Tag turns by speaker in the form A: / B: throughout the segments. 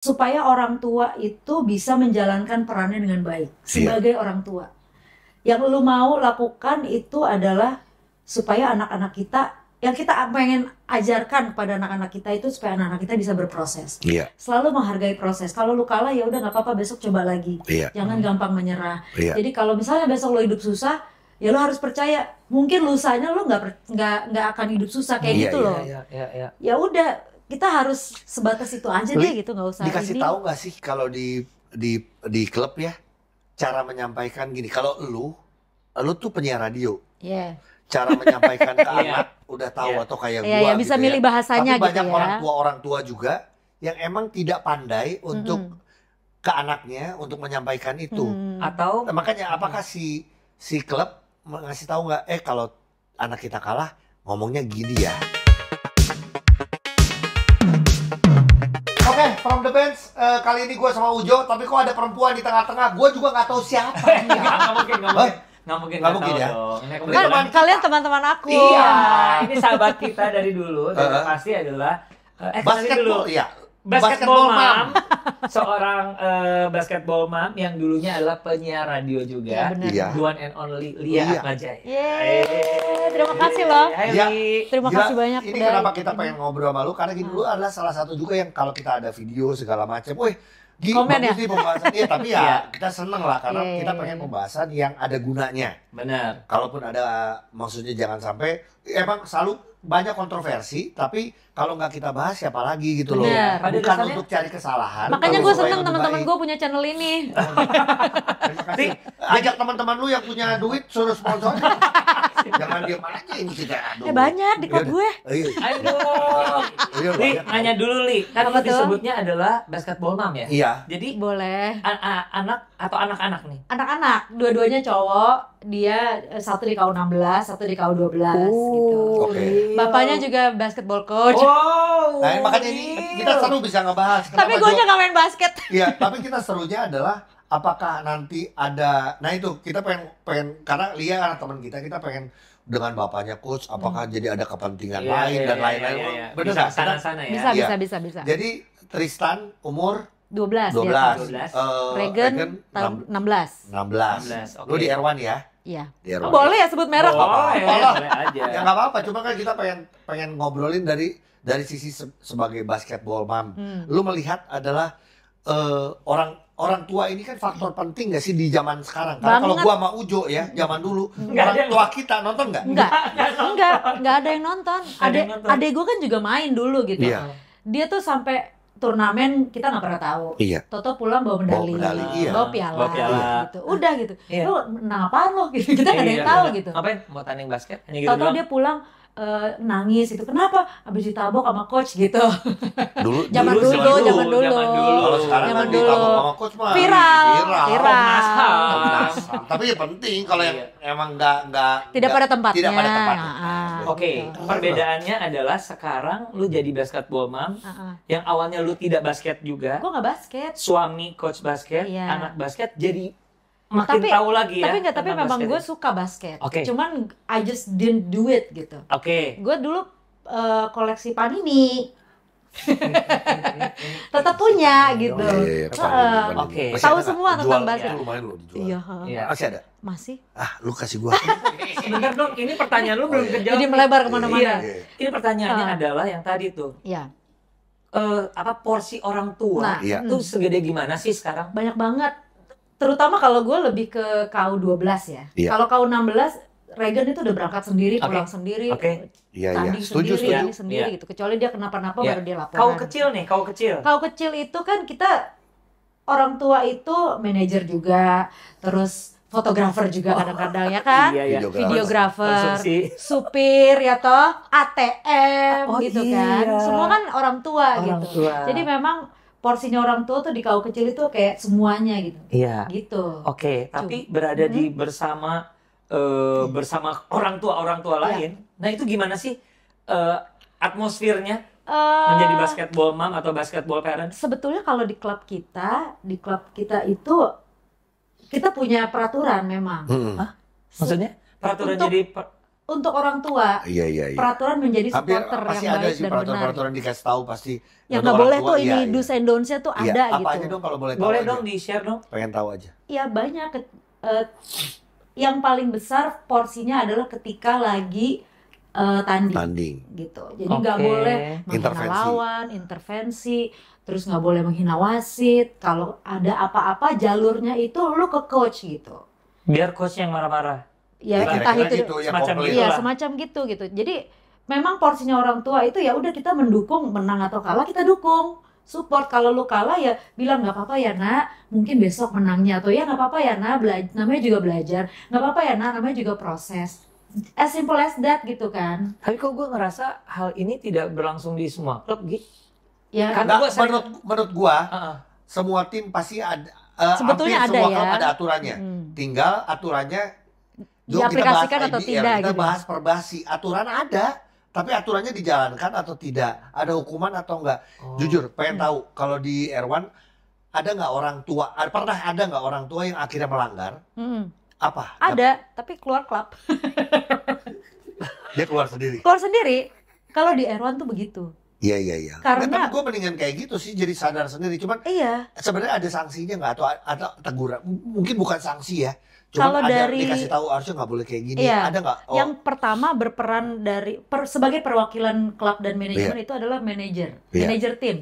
A: supaya orang tua itu bisa menjalankan perannya dengan baik sebagai orang tua. Yang lu mau lakukan itu adalah supaya anak-anak kita, yang kita pengen ajarkan kepada anak-anak kita itu supaya anak-anak kita bisa berproses. Selalu menghargai proses. Kalau lu kalah ya udah nggak apa-apa, besok coba lagi. Jangan gampang menyerah. Jadi kalau misalnya besok lu hidup susah, ya lu harus percaya mungkin lusanya lu nggak akan hidup susah kayak gitu loh. Ya udah, kita harus sebatas itu aja deh gitu, nggak usah
B: dikasih tahu nggak sih kalau di klub ya, cara menyampaikan gini, kalau lu tuh penyiar radio, cara menyampaikan ke anak udah tahu atau kayak gua
A: bisa
B: gitu
A: milih bahasanya.
B: Tapi banyak
A: gitu ya.
B: orang tua juga yang emang tidak pandai untuk ke anaknya untuk menyampaikan itu.
C: Atau
B: makanya apakah si klub ngasih tahu nggak, kalau anak kita kalah ngomongnya gini ya. Oke, from the bench, kali ini gue sama Ujo, tapi kok ada perempuan di tengah-tengah, gue juga nggak tahu siapa.
C: Nggak mungkin
B: ya.
A: Kan kalian teman-teman aku.
C: Iya, ini sahabat kita dari dulu, dan pasti adalah
B: basketball,
C: basketball mom. Seorang basketball mom yang dulunya adalah penyiar radio juga.
A: Iya,
C: The one and only Lia Atmajaya.
A: Terima kasih loh. Terima kasih banyak.
B: Ini kenapa kita pengen ngobrol sama lu, karena gini, lu adalah salah satu juga yang kalau kita ada video segala macam,
A: komen
B: bagus nih pembahasan dia, tapi ya kita seneng lah karena kita pengen pembahasan yang ada gunanya.
C: Benar.
B: Kalaupun ada, maksudnya jangan sampai, emang selalu banyak kontroversi, tapi kalau nggak kita bahas siapa lagi gitu loh. Bukan untuk cari kesalahan.
A: Makanya gue seneng teman-teman gue punya channel ini.
B: Terima kasih. Ajak teman-teman lu yang punya duit, suruh sponsor. Jangan diem aja ini kita.
A: Banyak di klub gue.
C: Aduh. Li, nanya dulu Li. Kan disebutnya adalah basketball mom ya?
B: Iya.
C: Jadi
A: boleh.
C: Anak atau anak-anak nih?
A: Anak-anak, dua-duanya cowok. Dia satu di KU16, satu di KU12 gitu. Bapaknya juga basketball coach.
B: Nah, makanya ini kita seru bisa ngebahas.
A: Tapi gue nya nggak main basket.
B: Iya, tapi kita serunya adalah apakah nanti ada, nah itu kita pengen karena Lia anak teman kita pengen dengan bapaknya coach, apakah jadi ada kepentingan lain dan lain-lain.
C: Benar nggak? Sana-sana ya.
A: Bisa.
B: Jadi Tristan umur
A: 12. Regan 16.
B: Lu di R1 ya?
A: Iya.
B: Boleh
A: ya sebut merek?
C: Boleh aja.
B: Ya nggak apa-apa, cuma kan kita pengen ngobrolin dari sisi sebagai basketball mom. Lu melihat adalah orang tua ini kan faktor penting nggak sih di zaman sekarang? Karena kalau gua sama Ujo ya, zaman dulu orang tua kita nonton nggak?
A: Enggak ada yang nonton. Adek gua kan juga main dulu gitu. Dia tuh sampai turnamen kita nggak pernah tahu. Toto pulang bawa medali, bawa piala gitu. Udah gitu. Lu menang apaan lo? Gitu. Kita nggak ada yang tahu gitu.
C: Ngapain? Mau tanding basket?
A: Toto dia pulang nangis itu, kenapa? Habis ditabok sama coach gitu. Zaman dulu.
B: Kalau sekarang kan ditabok sama coach mah
A: viral.
B: Tapi ya penting kalau yang emang nggak
A: tidak pada tempatnya.
C: Oke, perbedaannya adalah sekarang lu jadi basketball mom, yang awalnya lu tidak basket juga.
A: Gua nggak basket.
C: Suami coach basket, anak basket, jadi makin tahu lagi ya.
A: Tapi memang gue suka basket. Cuman I just didn't do it gitu. Gue dulu koleksi Panini. Tetap punya gitu. Tahu semua tentang basket.
B: Masih ada?
A: Masih.
B: Lu kasih gua.
C: Sebentar dong, ini pertanyaan lu belum kejawab.
A: Jadi melebar kemana-mana.
C: Ini pertanyaannya adalah yang tadi tuh. Porsi orang tua itu segede gimana sih sekarang?
A: Banyak banget. Terutama kalau gue lebih ke KU12 ya. Kalau KU16, Regan itu udah berangkat sendiri, pulang sendiri, tanding sendiri gitu. Kecuali dia kenapa-napa baru dia laporan.
C: Kau kecil nih, kau kecil.
A: Kau kecil itu kan kita orang tua itu manajer juga, terus fotografer juga kadang-kadang ya kan, videografer, supir ya toh, ATM gitu kan. Semua kan orang tua gitu. Jadi memang porsinya orang tua tuh di KU kecil itu kayak semuanya gitu. Gitu.
C: Tapi berada di bersama orang tua lain. Nah, itu gimana sih atmosfernya menjadi basketball mom atau basketball parent?
A: Sebetulnya kalau di klub kita itu kita punya peraturan memang.
C: Maksudnya peraturan
A: untuk orang tua.
B: Iya.
A: Peraturan menjadi
B: Hampir
A: supporter
B: pasti
A: yang
B: ada
A: baik
B: sih
A: dan benar.
B: peraturan dikasih tahu pasti.
A: Yang
B: untuk
A: nggak
B: orang
A: boleh
B: tua,
A: tuh ini
B: iya.
A: do's and don'ts-nya tuh
B: Iya,
A: ada
B: apa
A: gitu.
B: aja dong kalau boleh tahu
C: Boleh
B: aja.
C: dong di-share dong.
B: Pengen tahu aja.
A: Iya banyak. Yang paling besar porsinya adalah ketika lagi tanding gitu. Jadi nggak
C: Oke.
A: boleh menghina
B: Intervensi.
A: lawan, intervensi, terus nggak boleh menghina wasit. Kalau ada apa-apa jalurnya itu lu ke coach gitu.
C: Biar coach yang marah-marah.
A: Ya
B: Ya,
A: entah
B: kira-kira
A: itu
B: gitu, ya,
C: semacam
B: komplain.
C: gitu
A: iya
C: lah.
A: semacam gitu. Jadi memang porsinya orang tua itu ya udah kita mendukung, menang atau kalah kita dukung, support. Kalau lu kalah ya bilang nggak apa-apa ya nak, mungkin besok menangnya, atau ya nggak apa-apa ya nak, namanya juga belajar, nggak apa-apa ya nak, namanya juga proses. As simple as that gitu kan.
C: Tapi kok gue ngerasa hal ini tidak berlangsung di semua klub gitu.
A: Ya
C: Kan
B: Nggak,
C: gua sering-
B: menurut gua
C: Heeh.
B: semua tim pasti ada
A: Sebetulnya
B: hampir
A: ada
B: semua
A: ya.
B: klub ada aturannya. Tinggal aturannya
A: Diaplikasikan atau tidak
B: kita
A: gitu.
B: bahas perbasi. Aturan ada, tapi aturannya dijalankan atau tidak? Ada hukuman atau enggak?
C: Oh.
B: Jujur, pengen tahu kalau di Erwan ada nggak orang tua? Pernah ada nggak orang tua yang akhirnya melanggar? Apa?
A: ada, tapi keluar klub.
B: Dia keluar sendiri.
A: Keluar sendiri. Kalau di Erwan tuh begitu.
B: Iya.
A: Karena-
B: Nah, tapi gue mendingan kayak gitu sih, jadi sadar sendiri. Cuman
A: Iya.
B: sebenarnya ada sanksinya nggak atau teguran? Mungkin bukan sanksi ya.
A: Kalau
B: Cuman ada
A: dari-
B: dikasih tahu harusnya nggak boleh kayak gini.
A: Iya.
B: Ada nggak? Oh,
A: Yang pertama berperan dari sebagai perwakilan klub dan manajemen itu adalah manajer,
B: Iya.
A: manajer tim.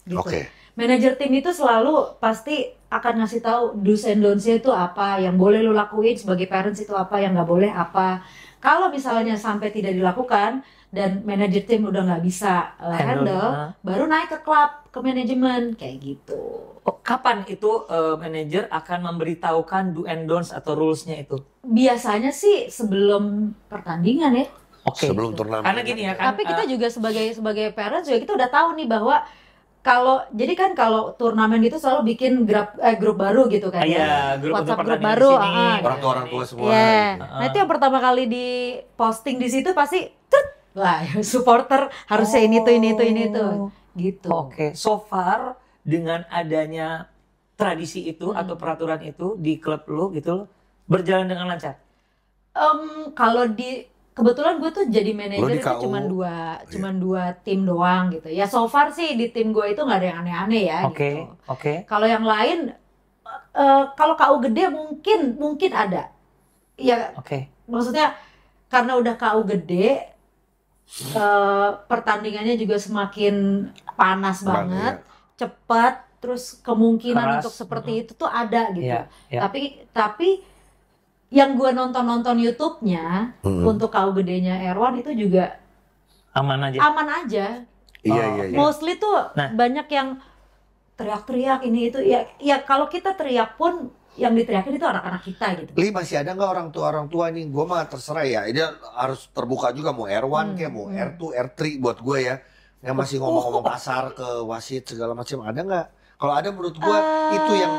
A: Gitu.
B: Oke.
A: Manajer tim itu selalu pasti akan ngasih tahu do's and don'ts-nya itu apa, yang boleh lu lakuin sebagai parents itu apa, yang nggak boleh apa. Kalau misalnya sampai tidak dilakukan dan manajer tim udah nggak bisa handle, baru naik ke klub, ke manajemen kayak gitu.
C: Oh, kapan itu manajer akan memberitahukan do and don'ts atau rules-nya itu?
A: Biasanya sih sebelum pertandingan ya.
C: Oke.
B: Sebelum turnamen.
C: Karena gini ya kan.
A: Tapi kita juga sebagai parents juga kita udah tahu nih bahwa kalau turnamen itu selalu bikin grup baru gitu kan.
C: Iya, grup untuk
A: WhatsApp grup
C: pertandingan
A: baru.
C: di sini.
B: orang tua semua.
A: Iya.
B: gitu.
A: Nah, itu yang pertama kali di posting di situ pasti wah, supporter harusnya ini tuh gitu.
C: Oke, so far dengan adanya tradisi itu atau peraturan itu di klub lu gitu berjalan dengan lancar.
A: Kalau kebetulan gue tuh jadi
B: Lo
A: manajer
B: di
A: itu
B: KU.
A: cuman dua tim doang gitu. Ya so far sih di tim gue itu nggak ada yang aneh-aneh ya
C: Oke,
A: gitu.
C: oke.
A: Kalau yang lain, kalau KU gede mungkin ada. Ya
C: Oke.
A: maksudnya karena udah KU gede, pertandingannya juga semakin panas banget, cepat, terus kemungkinan
C: Keras.
A: untuk seperti itu tuh ada gitu.
C: Iya, iya.
A: Tapi yang gue nonton YouTube-nya untuk KU gedenya Erwan itu juga
C: Aman aja.
A: aman aja.
B: Iya.
A: Mostly tuh
C: Nah.
A: banyak yang teriak-teriak ini itu ya kalau kita teriak pun yang diteriakin itu anak-anak kita gitu.
B: Li, masih ada nggak orang tua nih? Gue mah terserah ya. Ini harus terbuka juga, mau R1 kayak mau R2, R3 buat gue ya. Yang masih ngomong-ngomong kasar ke wasit segala macam, ada nggak? Kalau ada menurut gue itu yang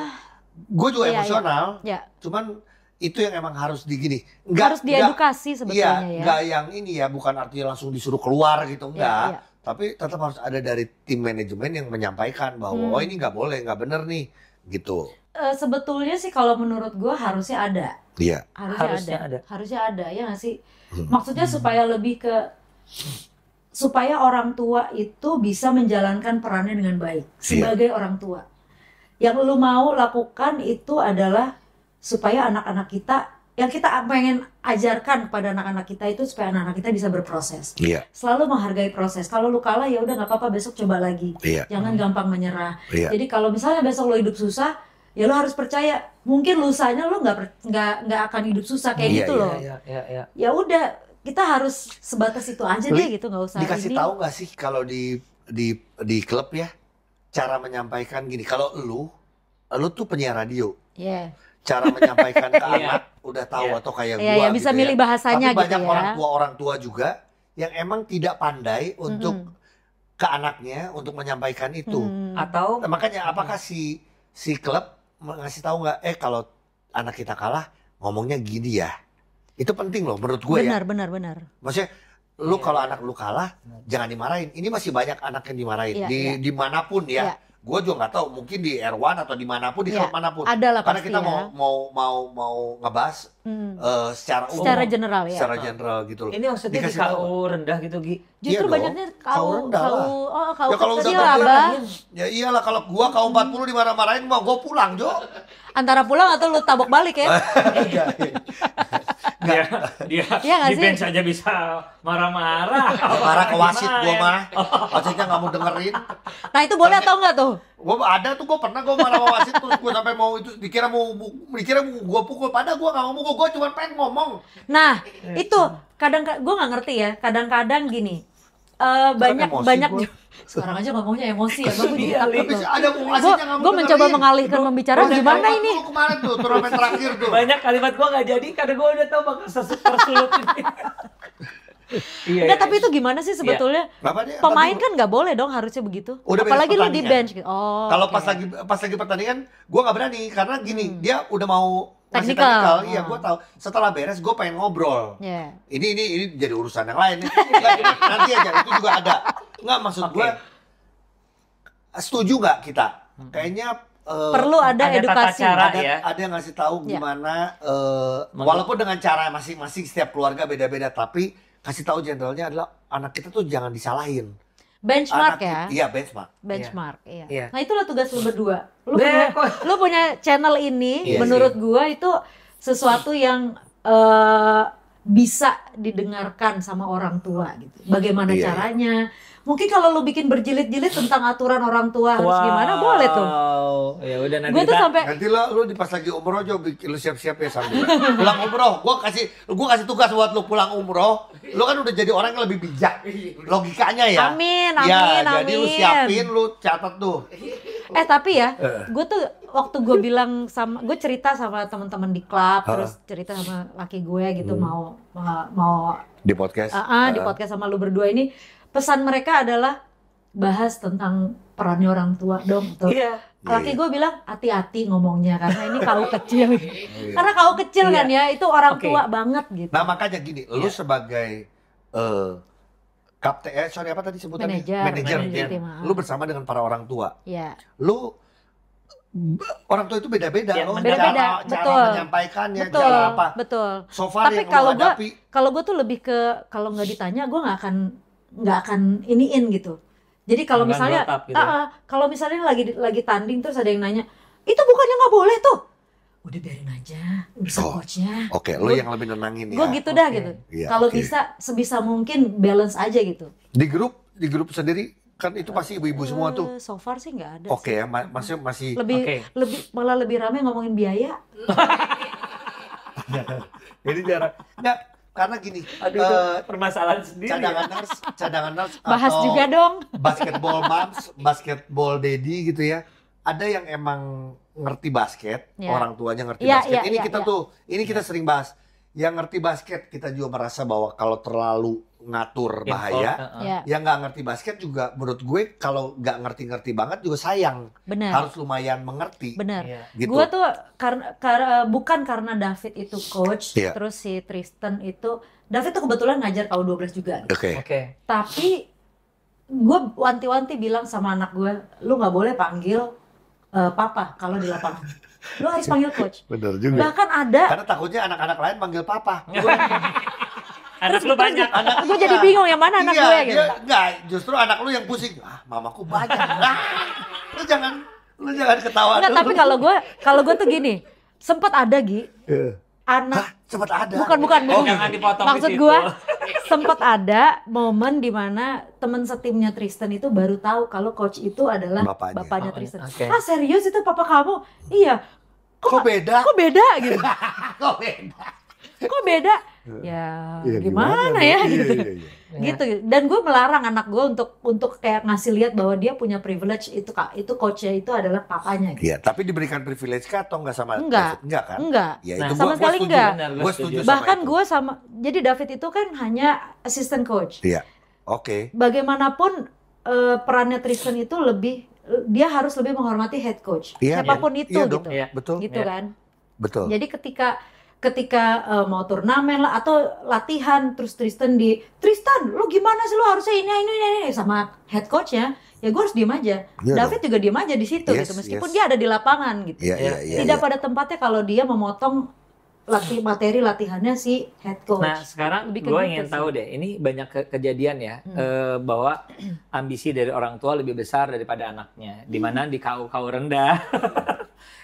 B: gue juga
A: iya,
B: emosional.
A: Ya,
B: Cuman itu yang emang harus digini.
A: harus diedukasi sebetulnya
B: Iya,
A: ya.
B: nggak yang ini ya, bukan artinya langsung disuruh keluar gitu, enggak.
A: Iya.
B: Tapi tetap harus ada dari tim manajemen yang menyampaikan bahwa oh ini nggak boleh, nggak bener nih, gitu.
A: Sebetulnya sih kalau menurut gue harusnya ada.
B: Iya.
A: Harusnya
C: ada.
A: Harusnya ada ya nggak sih? Maksudnya supaya lebih ke supaya orang tua itu bisa menjalankan perannya dengan baik sebagai orang tua. Yang lu mau lakukan itu adalah supaya anak-anak kita, yang kita pengen ajarkan kepada anak-anak kita itu supaya anak-anak kita bisa berproses.
B: Iya.
A: Selalu menghargai proses. Kalau lu kalah ya udah nggak apa-apa, besok coba lagi.
B: Iya.
A: Jangan gampang menyerah.
B: Iya.
A: Jadi kalau misalnya besok lo hidup susah, ya lo harus percaya. Mungkin lusanya lo nggak akan hidup susah kayak
B: Iya,
A: gitu
B: iya,
A: loh.
C: Iya.
A: Ya udah, kita harus sebatas itu aja deh gitu, nggak usah
B: Dikasih
A: ini.
B: tahu nggak sih kalau di klub ya cara menyampaikan gini. Kalau lu tuh penyiar radio,
A: Iya.
B: cara menyampaikan ke
C: Iya.
B: anak udah tahu atau kayak
A: Iya,
B: gua
A: ya bisa
B: gitu
A: milih bahasanya
B: Tapi
A: gitu
B: banyak
A: ya.
B: orang tua juga yang emang tidak pandai untuk ke anaknya untuk menyampaikan itu.
C: Atau
B: Nah, makanya apakah si klub ngasih tahu nggak? Kalau anak kita kalah ngomongnya gini ya. Itu penting loh menurut gue ya.
A: Benar.
B: Maksudnya lu kalau anak lu kalah jangan dimarahin. Ini masih banyak anak yang dimarahin
A: Iya.
B: dimanapun ya.
A: Iya.
B: Gue juga nggak tahu, mungkin di R1 atau dimanapun, di klub manapun.
A: Ada lah
B: karena
A: pasti
B: kita
A: ya.
B: mau ngebahas secara umum,
A: secara general ya.
B: secara general gitu loh.
C: Ini maksudnya di KU rendah gitu, Gi?
A: Justru
B: Iya
A: banyaknya
B: KU rendah lah.
A: KU
B: Ya kalau
A: kecil
B: udah
A: Abah.
B: Ya iyalah, kalau gua KU 40 dimarah-marahin mau gua pulang, Jo.
A: Antara pulang atau lu tabok balik ya.
C: Dia
A: Iya nggak
C: di
A: sih?
C: bench aja bisa marah-marah.
B: Marah ke wasit
C: Gimana
B: gua
C: ya?
B: mah. Wasitnya nggak mau dengerin.
A: Nah itu boleh atau enggak tuh?
B: Gua pernah marah sama wasit, terus gua sampai mau itu dikira mau gua pukul, padahal gua nggak mau mukul, gua cuma pengen ngomong.
A: Nah itu kadang gue nggak ngerti ya. Kadang-kadang gini. Banyak sekarang aja ngomongnya emosi ya, gue juga takut loh.
B: Ada wasitnya nggak mau
A: Gue mencoba
B: dengerin.
A: mengalihkan pembicaraan gimana ini?
B: Kemarin tuh turnamen terakhir tuh.
C: Banyak kalimat gua nggak jadi karena gua udah tahu bakal tersulut ini. Iya.
A: Enggak, tapi itu gimana sih sebetulnya?
B: Kenapa dia?
A: Pemain kan nggak boleh dong harusnya begitu.
B: Udah beres
A: Apalagi lu di
B: pertandingan.
A: bench gitu. Oh.
B: Kalau
A: oke.
B: pas lagi pertandingan, gue nggak berani karena gini, dia udah mau ngasih
A: Technical.
B: technical. Iya, gue tahu. Setelah beres, gue pengen ngobrol.
A: Ya.
B: Ini jadi urusan yang lain. Nanti aja, itu juga ada. Nggak, maksud gue, setuju nggak kita? Kayaknya
A: Perlu ada
C: ada tata
A: edukasi.
C: cara.
B: ada yang ngasih tahu
A: Ya.
B: gimana, walaupun dengan cara masing-masing, setiap keluarga beda-beda, tapi kasih tahu generalnya adalah anak kita tuh jangan disalahin.
A: Benchmark
B: Anak
A: ya.
B: Iya, benchmark.
A: Benchmark, iya.
C: Iya.
A: Nah itulah tugas lu berdua.
C: Beh,
A: Lu punya channel ini,
B: Iya
A: menurut gua itu sesuatu yang bisa didengarkan sama orang tua gitu. Bagaimana
B: Iya,
A: caranya? Mungkin kalau lu bikin berjilid-jilid tentang aturan orang tua harus gimana, boleh tuh.
C: Ya udah nanti
A: Gue tuh
C: kita-
A: sampai
B: Nanti lu pas lagi umroh Jo, lu siap-siap ya sambil pulang umroh. Gua kasih tugas buat lu pulang umroh. Lu kan udah jadi orang yang lebih bijak. Logikanya ya.
A: Amin,
B: Ya,
A: amin,
B: jadi lu
A: amin.
B: siapin, lu catat tuh.
A: tapi ya, gue tuh waktu gue bilang sama, gue cerita sama teman-teman di klub, terus cerita sama laki gue gitu mau
B: Di podcast.
A: di podcast sama lu berdua ini, pesan mereka adalah bahas tentang perannya orang tua dong. Tuh.
C: Iya.
A: Laki gue bilang hati-hati ngomongnya karena ini kau kecil. Karena kau kecil kan ya, itu orang
C: Oke.
A: tua banget gitu.
B: Nah, makanya gini, lu sebagai kapten, sorry apa tadi sebutannya?
A: Manajer
B: tim.
A: tim.
B: Lu bersama dengan para orang tua.
A: Ya.
B: Lu orang tua itu beda-beda
C: Ya,
B: loh.
A: beda-beda,
B: Cara
A: betul.
B: menyampaikannya,
A: Betul,
B: cara apa.
A: betul.
B: So far
A: Tapi
B: yang
A: kalau
B: lu
A: gua-
B: hadapi,
A: Kalau gue tuh lebih ke kalau nggak ditanya gue nggak akan iniin gitu. Jadi kalau
C: Nggak
A: misalnya,
C: ngelotap gitu ya.
A: kalau misalnya lagi tanding terus ada yang nanya, itu bukannya nggak boleh tuh. Udah biarin aja, urusan
B: Oh,
A: coachnya.
B: oke, lu yang lebih nenangin ya.
A: Gue gitu dah
C: Oke.
A: gitu.
B: Iya,
A: Kalau
B: oke.
A: bisa sebisa mungkin balance aja gitu.
B: Di grup sendiri kan itu pasti ibu-ibu semua tuh.
A: So far sih nggak ada.
B: Oke ya, masih
A: Lebih
C: Oke.
A: malah lebih ramai ngomongin biaya.
B: jadi jarang. Nggak, karena gini,
C: Aduh, itu permasalahan sendiri.
B: cadangan nurse
A: Bahas
B: atau
A: juga dong.
B: basketball moms, basketball daddy gitu ya. Ada yang emang ngerti basket,
A: Ya.
B: orang tuanya ngerti
A: Ya,
B: basket.
A: ya,
B: Ini
A: ya,
B: kita
A: ya.
B: tuh, ini kita sering bahas. Yang ngerti basket, kita juga merasa bahwa kalau terlalu ngatur bahaya.
A: Ya,
B: Yang nggak ngerti basket juga menurut gue kalau nggak ngerti-ngerti banget juga sayang.
A: benar.
B: Harus lumayan mengerti.
A: Benar.
C: Iya.
B: Gitu.
A: Gue tuh bukan karena David itu coach,
B: Iya.
A: terus si Tristan itu, David tuh kebetulan ngajar KU12 juga.
B: Oke.
C: Oke.
A: Tapi gue wanti-wanti bilang sama anak gue, lu nggak boleh panggil papa kalau di lapangan. Lu harus panggil coach.
B: Bener juga.
A: Bahkan ada,
B: Karena takutnya anak-anak lain panggil papa.
C: Anak lu banyak.
A: gue jadi bingung yang mana anak
B: Iya,
A: gue gitu.
B: enggak, justru anak lu yang pusing. Ah, mamaku banyak. Lu jangan ketawa
A: Enggak,
B: dulu.
A: tapi kalau gue tuh gini, sempet ada Gi, anak
B: Hah, sempat ada.
A: bukan.
C: Jangan dipotong
A: Maksud
C: di situ.
A: gue sempet ada momen dimana temen setimnya Tristan itu baru tahu kalau coach itu adalah
B: Bapaknya.
A: bapaknya Tristan.
C: Oke.
A: Ah serius itu papa kamu? Iya.
B: Kok beda?
A: Kok beda gitu?
B: Kok beda?
A: Kok beda? Ya gimana ya gitu.
B: Iya.
A: Gitu. Dan gue melarang anak gue untuk kayak ngasih lihat bahwa dia punya privilege itu coachnya itu adalah papanya gitu.
B: Iya, tapi diberikan privilege kah atau enggak sama
A: Enggak.
B: David? Enggak kan?
A: Enggak.
B: Ya,
C: Nah,
B: itu
A: sama sekali
B: setuju.
A: enggak.
C: Benar,
B: Gue setuju sama
A: Bahkan
B: itu.
A: gue jadi David itu kan hanya assistant coach.
B: Iya. Oke.
A: Bagaimanapun perannya Tristan itu dia harus lebih menghormati head coach.
B: Iya,
A: Siapapun itu
B: iya
A: gitu.
B: dong.
C: Iya.
B: Betul.
A: Gitu
C: Iya.
A: kan.
B: Betul.
A: Jadi ketika ketika mau turnamen lah atau latihan, terus Tristan lu gimana sih, lu harusnya ini sama head coachnya, ya gue harus diem aja. David juga diem aja di situ gitu, meskipun dia ada di lapangan gitu. Tidak pada tempatnya kalau dia memotong materi latihannya si head coach.
C: Nah sekarang gue ingin tahu deh, ini banyak kejadian ya, bahwa ambisi dari orang tua lebih besar daripada anaknya, dimana di KU rendah.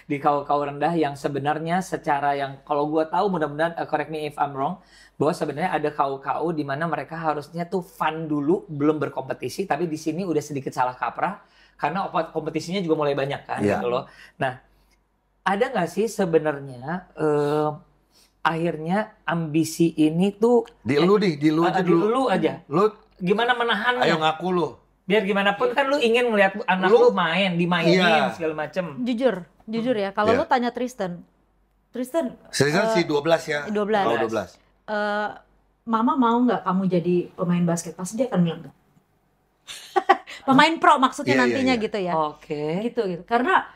C: Di KU rendah yang sebenarnya secara yang kalau gue tahu, mudah-mudahan correct me if I'm wrong, bahwa sebenarnya ada KU di mana mereka harusnya tuh fun dulu, belum berkompetisi, tapi di sini udah sedikit salah kaprah karena kompetisinya juga mulai banyak kan gitu loh. Nah, ada nggak sih sebenarnya akhirnya ambisi ini tuh
B: di lu
C: aja. Lu gimana menahannya?
B: Ayo ngaku lu.
C: Biar gimana pun kan lu ingin melihat anak lu dimainin segala macem.
A: Jujur ya, kalau lu tanya Tristan
B: si 12 ya.
A: 12. Mama mau nggak kamu jadi pemain basket? Pasti dia akan bilang enggak. Pemain pro maksudnya nantinya gitu ya.
C: Oke.
A: Gitu. Karena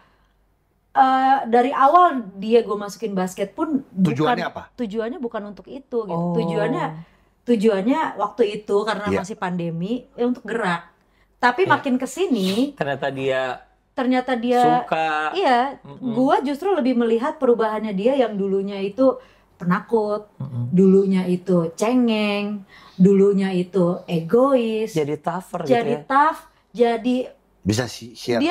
A: dari awal gue masukin basket pun tujuannya bukan untuk itu gitu. Tujuannya waktu itu karena masih pandemi untuk gerak. Tapi makin kesini ternyata dia
C: suka.
A: Iya, gue justru lebih melihat perubahannya dia yang dulunya itu penakut, dulunya itu cengeng, dulunya itu egois,
C: jadi tougher
A: jadi
B: bisa share.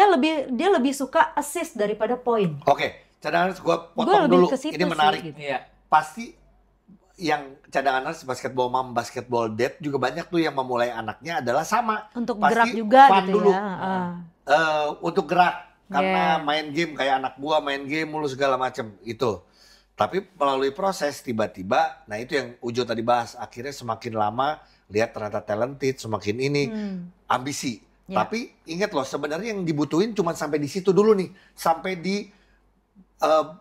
A: Dia lebih suka assist daripada poin.
B: Oke, cadangan gue potong dulu. Ini menarik.
A: Gitu.
B: Pasti yang cadangan basketball mom, basketball dad juga banyak tuh yang memulai anaknya adalah sama.
A: Untuk
B: pasti
A: gerak juga gitu
B: dulu.
A: Ya.
B: Untuk gerak karena main game kayak anak gua main game mulu segala macem itu. Tapi melalui proses tiba-tiba, nah itu yang Ujo tadi bahas, akhirnya semakin lama lihat ternyata talented, semakin ini ambisi. Tapi ingat loh, sebenarnya yang dibutuhin cuma sampai di situ dulu nih, sampai di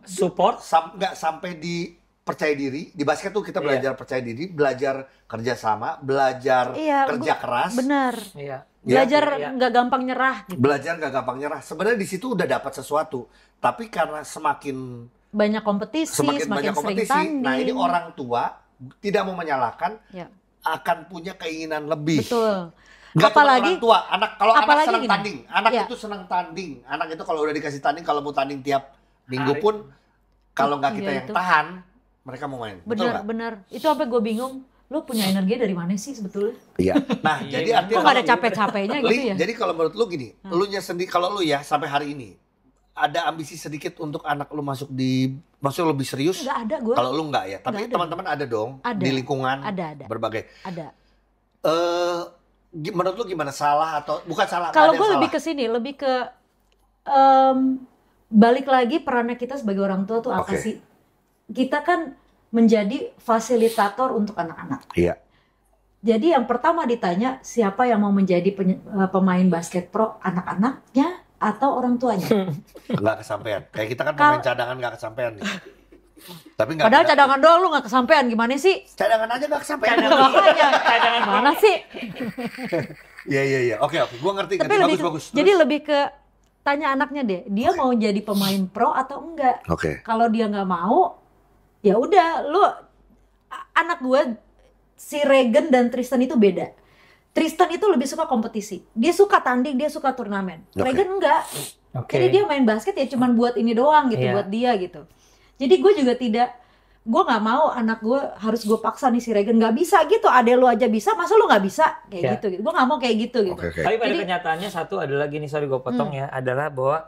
C: support,
B: nggak sampai di percaya diri. Di basket tuh kita belajar percaya diri, belajar kerjasama, belajar kerja keras.
A: Benar. Belajar nggak gampang nyerah. Gitu.
B: Belajar nggak gampang nyerah. Sebenarnya di situ udah dapat sesuatu, tapi karena semakin
A: banyak kompetisi, semakin sering tanding.
B: Nah ini orang tua tidak mau menyalahkan, akan punya keinginan lebih.
A: Betul.
B: Nggak
A: apalagi
B: orang tua, kalau anak senang
A: gini,
B: tanding, anak itu senang tanding. Anak itu kalau udah dikasih tanding, kalau mau tanding tiap minggu pun, kalau nggak kita yang tahan, mereka mau main.
A: Benar. Itu sampai gue bingung. Lu punya energi dari mana sih sebetulnya?
B: Iya. Nah, jadi artinya
A: kok nggak ada capek-capeknya gitu ya?
B: Jadi kalau menurut lu gini, lu nya sendiri, kalau lu ya sampai hari ini ada ambisi sedikit untuk anak lu maksudnya lebih serius?
A: Nggak ada gue.
B: Kalau lu nggak ya, tapi teman-teman ada dong di lingkungan berbagai.
A: Ada.
B: Menurut lu gimana, salah atau bukan salah?
A: Kalau gue lebih ke sini, lebih ke balik lagi perannya kita sebagai orang tua tuh apa sih? Kita kan menjadi fasilitator untuk anak-anak.
B: Iya.
A: Jadi yang pertama ditanya, siapa yang mau menjadi pemain basket pro, anak-anaknya atau orang tuanya?
B: Nggak kesampean. Kayak kita kan pemain cadangan nggak kesampean nih. Tapi
A: padahal cadangan doang lu nggak kesampean, gimana sih?
B: Cadangan aja nggak kesampean.
A: Cadangan mana sih?
B: Iya. Oke. Gua ngerti.
A: Tapi bagus. Jadi lebih ke tanya anaknya deh, dia mau jadi pemain pro atau enggak? Kalau dia nggak mau, ya udah, lu anak gue si Regan dan Tristan itu beda. Tristan itu lebih suka kompetisi. Dia suka tanding, dia suka turnamen. Regan enggak. Jadi dia main basket ya cuman buat ini doang gitu, buat dia gitu. Jadi gue juga gue nggak mau anak gue harus gue paksa nih si Regan, nggak bisa gitu. Adek lu aja bisa, masa lu nggak bisa kayak gitu. Gue nggak mau kayak gitu gitu.
C: Tapi pada kenyataannya satu adalah gini, sorry gue potong ya, adalah bahwa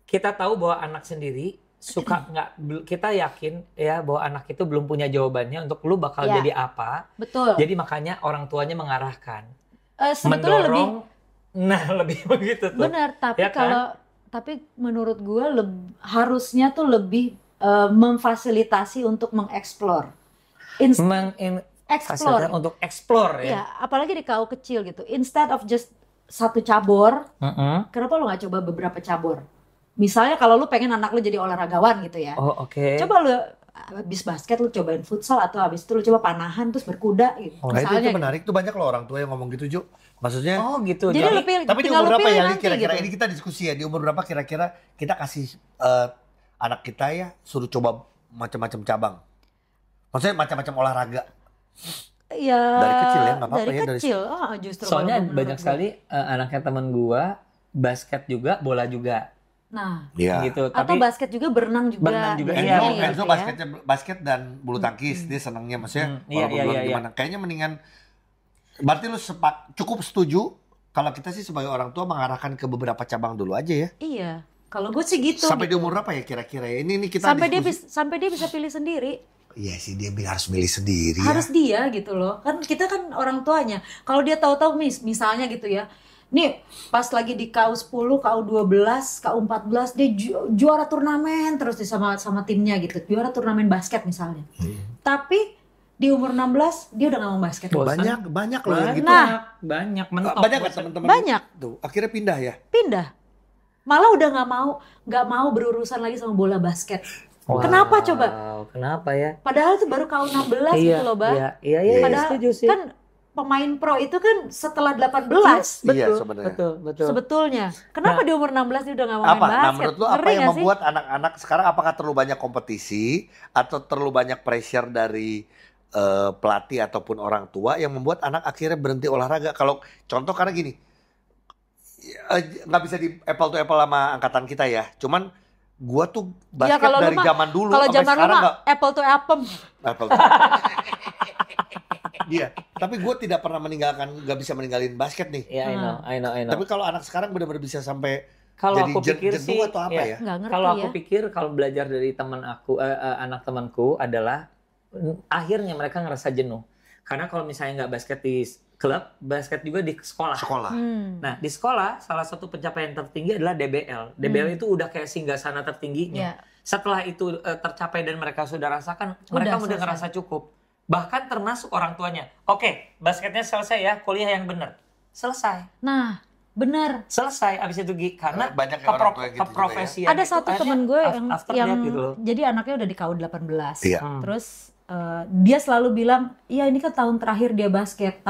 C: kita tahu bahwa anak sendiri suka kita yakin ya bahwa anak itu belum punya jawabannya untuk lu bakal jadi apa.
A: Betul.
C: Jadi makanya orang tuanya mengarahkan,
A: sebetulnya
C: lebih begitu tuh.
A: Benar, tapi ya tapi menurut gue harusnya tuh lebih memfasilitasi untuk mengeksplor. Untuk explore ya. Apalagi di KU kecil gitu. Instead of just satu cabur, kenapa lu nggak coba beberapa cabur? Misalnya kalau lu pengen anak lu jadi olahragawan gitu ya. Coba lu habis basket lu cobain futsal, atau habis itu lu coba panahan terus berkuda gitu.
B: Misalnya, itu menarik tuh, banyak loh orang tua yang ngomong gitu, Ju. Maksudnya
C: gitu.
A: Jadi
B: tapi di umur berapa ya kira-kira gitu. Ini kita diskusi ya, di umur berapa kira-kira kita kasih anak kita ya suruh coba macam-macam cabang. Maksudnya macam-macam olahraga.
A: Ya,
B: dari kecil ya, nggak apa-apa
A: dari
B: ya.
A: kecil, justru.
C: Soalnya
A: kalau
C: banyak sekali anaknya temen gua basket juga, bola juga.
A: Nah,
C: gitu.
A: Atau basket juga, berenang juga.
C: Berenang juga.
B: Enzo basket dan bulu tangkis, dia senangnya maksudnya. Gimana? Kayaknya mendingan. Berarti lu cukup setuju kalau kita sih sebagai orang tua mengarahkan ke beberapa cabang dulu aja ya?
A: Iya. Kalau gue sih gitu.
B: Sampai di umur berapa ya kira-kira ya? Ini kita
A: sampai dia bisa pilih sendiri.
B: Iya sih, dia harus milih sendiri.
A: Harus dia gitu loh. Kan kita kan orang tuanya. Kalau dia tahu-tahu misalnya gitu ya. Nih pas lagi di KU10, KU12, KU14 dia juara turnamen terus sama timnya gitu. Juara turnamen basket misalnya. Tapi di umur 16 dia udah gak mau basket.
B: Banyak loh yang gitu.
C: Banyak mentok.
B: Banyak kan teman-teman?
A: Banyak.
B: Tuh, akhirnya pindah ya?
A: Pindah. Malah udah nggak mau berurusan lagi sama bola basket. Wow. Kenapa coba?
C: Kenapa ya?
A: Padahal itu baru KU16 gitu loh, Bang.
C: Iya.
A: Padahal
C: setuju sih.
A: Kan pemain pro itu kan setelah 18.
C: Betul.
A: Sebetulnya. Kenapa di umur 16 dia udah nggak mau main basket?
B: Nah, menurut lu apa yang membuat anak-anak sekarang, apakah terlalu banyak kompetisi atau terlalu banyak pressure dari pelatih ataupun orang tua yang membuat anak akhirnya berhenti olahraga? Kalau contoh karena gini, nggak bisa di apple to apple sama angkatan kita ya. Cuman gua tuh basket dari zaman dulu
A: sampai
B: sekarang nggak
A: apple to apple.
B: Iya, tapi gue tidak pernah nggak bisa meninggalin basket nih.
C: Iya, I know.
B: Tapi kalau anak sekarang benar-benar bisa sampai
C: kalau
B: jadi
C: aku pikir sih
B: atau apa ya?
C: Kalau aku pikir kalau belajar dari teman aku, anak temanku adalah akhirnya mereka ngerasa jenuh. Karena kalau misalnya nggak basket di klub, basket juga di sekolah. Nah, di sekolah salah satu pencapaian tertinggi adalah DBL. DBL itu udah kayak singgasana tertingginya. Setelah itu tercapai dan mereka sudah rasakan, mereka udah ngerasa cukup. Bahkan termasuk orang tuanya. Oke, basketnya selesai ya, kuliah yang benar. Selesai.
A: Nah, benar.
C: Selesai abis itu karena
B: banyak
C: keprofesian.
A: Ada satu temen gue yang
C: gitu.
A: Jadi anaknya udah di KU18.
B: Iya.
A: Terus dia selalu bilang, iya ini kan tahun terakhir dia basket,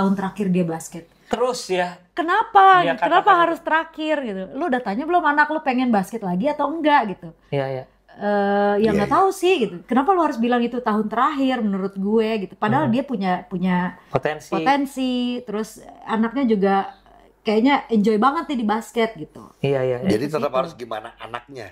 C: Terus ya.
A: Kenapa? Kenapa harus terakhir gitu? Lu udah tanya belum anak lu pengen basket lagi atau enggak gitu?
C: Iya.
A: Ya nggak tahu sih gitu. Kenapa lu harus bilang itu tahun terakhir menurut gue gitu? Padahal dia punya potensi. Terus anaknya juga kayaknya enjoy banget nih di basket gitu.
C: Iya.
B: Jadi tetap harus gimana anaknya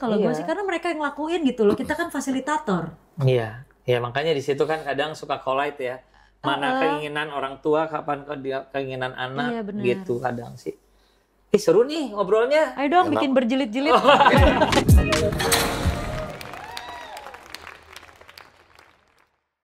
A: kalau gue sih, karena mereka yang ngelakuin gitu loh. Kita kan fasilitator.
C: Iya. Ya makanya di situ kan kadang suka collide ya. Mana keinginan orang tua, kapan keinginan anak gitu kadang sih. Seru nih ngobrolnya.
A: Ayo dong bikin berjilid-jilid.